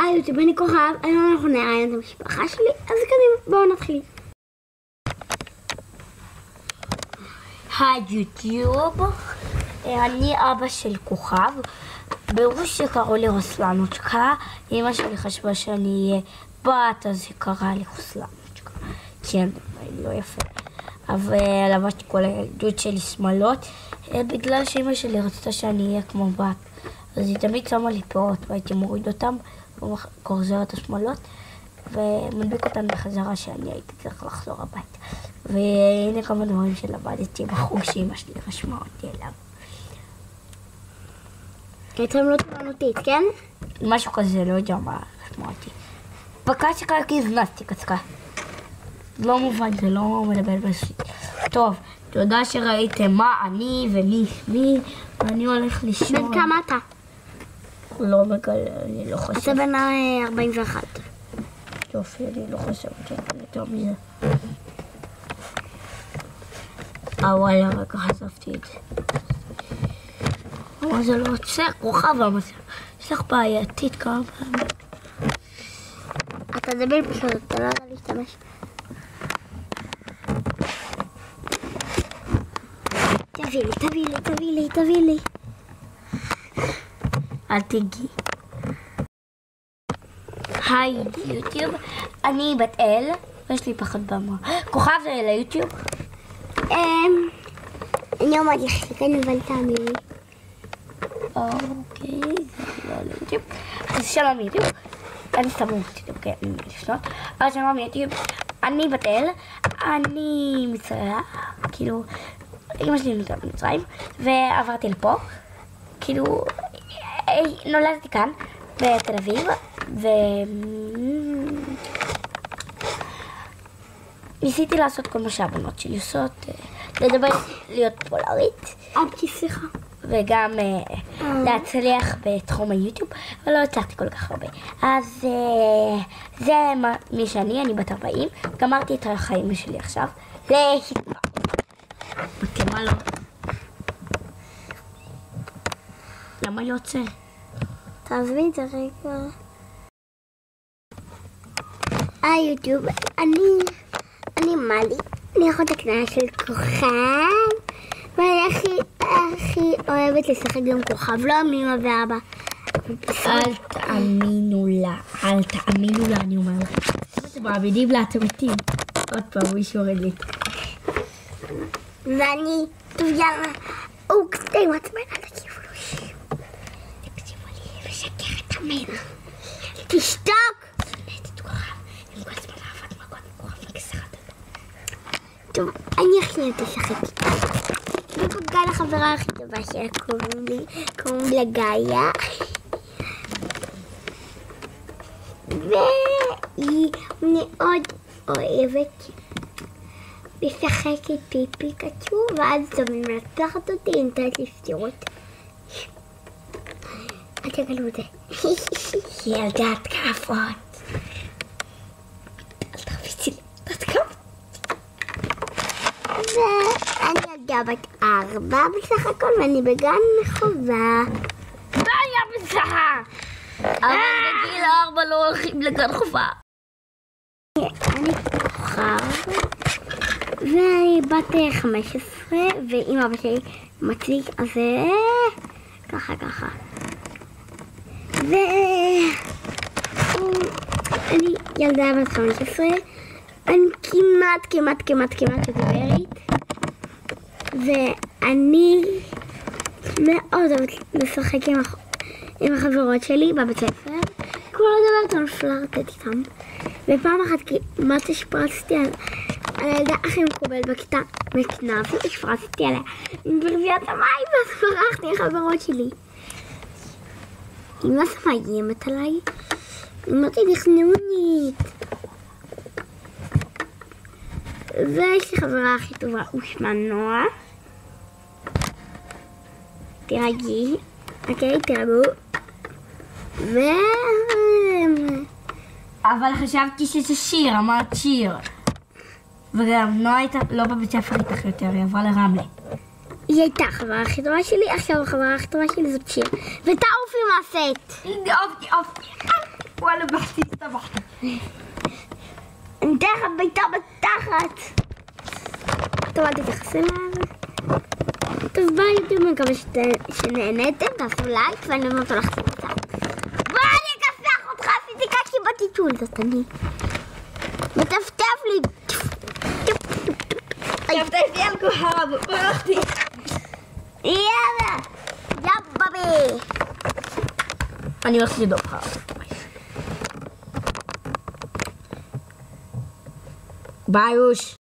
יוטיוב, אני כוכב, היום אנחנו נראיין את המשפחה שלי, אז קדימה, בואו נתחיל. היי יוטיוב, אני אבא של כוכב, ברוסיה קראו לי רוסלנוצ'קה, אמא שלי חשבה שאני אהיה בת, אז היא קראה לי רוסלנוצ'קה, כן, לא יפה, אבל לבשתי כל הילדות שלי שמאלות, בגלל שאמא שלי רצתה שאני אהיה כמו בת, אז היא תמיד שמה לי פאות והייתי מוריד אותם וקורזר את השמאלות ומדביק אותן בחזרה שאני הייתי צריך לחזור הביתה. והנה כמה דברים שלמדתי בחוג שאמא שלי רשמה אותי אליו. הייתם לא תמנותית, כן? משהו כזה, לא יודע מה רשמה אותי. בקצ'קה כזנסתי קצקה. לא מובן, זה לא מדבר בשביל. טוב, תודה שראיתם מה אני ומי, ואני הולך לישון. בן כמה אתה? לא מגלה, אני לא חושב. אתה בן 41. יופי, אני לא חושבת יותר מזה. וואלה, רגע חשפתי את זה. אבל זה לא עוצר, כוכב המסר. יש לך בעייתית כמה פעמים. אתה דביל פשוט, אתה לא יודע להשתמש. תביא לי. אל תגיעי. היי יוטיוב, אני בת אל, ויש לי פחד במה. כוכב זה ליוטיוב? אני אומרת לך שכן, אבל תאמין לי. אוקיי, זה לא ליוטיוב. אז שלום יוטיוב. אני סתם יוטיוב, כן, אני לפנות. אבל שלום יוטיוב, אני בת אל, אני מצריה, כאילו, אמא שלי נולדה במצרים, ועברתי לפה, כאילו, נולדתי כאן, בתל אביב, ניסיתי לעשות כל מה שהבנות שלי עושות, לדבר, להיות פולרית, סליחה, וגם להצליח בתחום היוטיוב, אבל לא הצלחתי כל כך הרבה. אז זה מי שאני, אני בת 40, גמרתי את החיים שלי עכשיו, מצלמה לא. למה יוצא? תעזבי את זה רגע. יוטיוב, אני מלי, אני אחות הקטנה של כוכב, ואני הכי אוהבת לשחק גם כוכב, לא אמא ואבא. אל תאמינו לה, אני אומר לך. אתם מאמינים לה, אתם מתים. עוד פעם, מישהו יורד לי. ואני, טוב יאללה, הוא קטעים עצמם, אל תקשיבו לו. תקשיבו לי, ושקר את המנה. תשתוק! טוב, אני הכי תשחק. אני פגעה לחברה הכי טובה שלה, קוראים לה גאיה. והיא מאוד אוהבת לשחק איתי פיקאצ'ו, ואז תמיד מנצחת אותי, היא נתנת לי סטירות. אל תגלו את זה. היא ילדת כאפות. אל תרביצי לי, ילדת כאפות. ואני ילדה בת 4 בסך הכל, ואני בגן חובה. די הבצעה! אבל בגיל 4 לא הולכים לגן חובה. אני כוכב, ואני בת 15, ואם אבא שלי מצליק, אז ככה. ואני ילדה בת 15, אני כמעט מדברת, ואני מאוד אוהבת לשחק עם החברות שלי בבית ספר, כל הדבר אני פלרטט איתם. ופעם אחת כמעט השפרצתי על הילדה הכי מקובלת בכיתה בכנף, השפרצתי עליה עם ברביית המים, ואז ברחתי לחברות שלי. אמא מאיימת עליי, אמרתי תכנונית. ויש לי חברה הכי טובה, הוא שמה נועה. תירגעי, אוקיי, תירגעו. אבל חשבתי שזה שיר, אמרת שיר. וגם נועה הייתה לא בבית ספר איתך יותר, היא עברה לרמלה. היא הייתה החברה הכי טובה שלי, עכשיו החברה הכי טובה שלי זאת שיר. ותעופי מהסט. עופתי. וואלה, בחתי, הסתבכת. אני אתן לך בעיטה בתחת. טוב, אל תתייחסי אליו. טוב, ביי יוטיוב, מקווה שנהנתם, תעשו לייק, ואני אומרת לך סרטה. בוא אני אכסח אותך, עשיתי קקי בטיטול, זאת אני. מטפטף לי. טפטף לי על כוכב, ברחתי. יאללה, יאבבי. אני הולך לדאוג לך. ביי, יוש.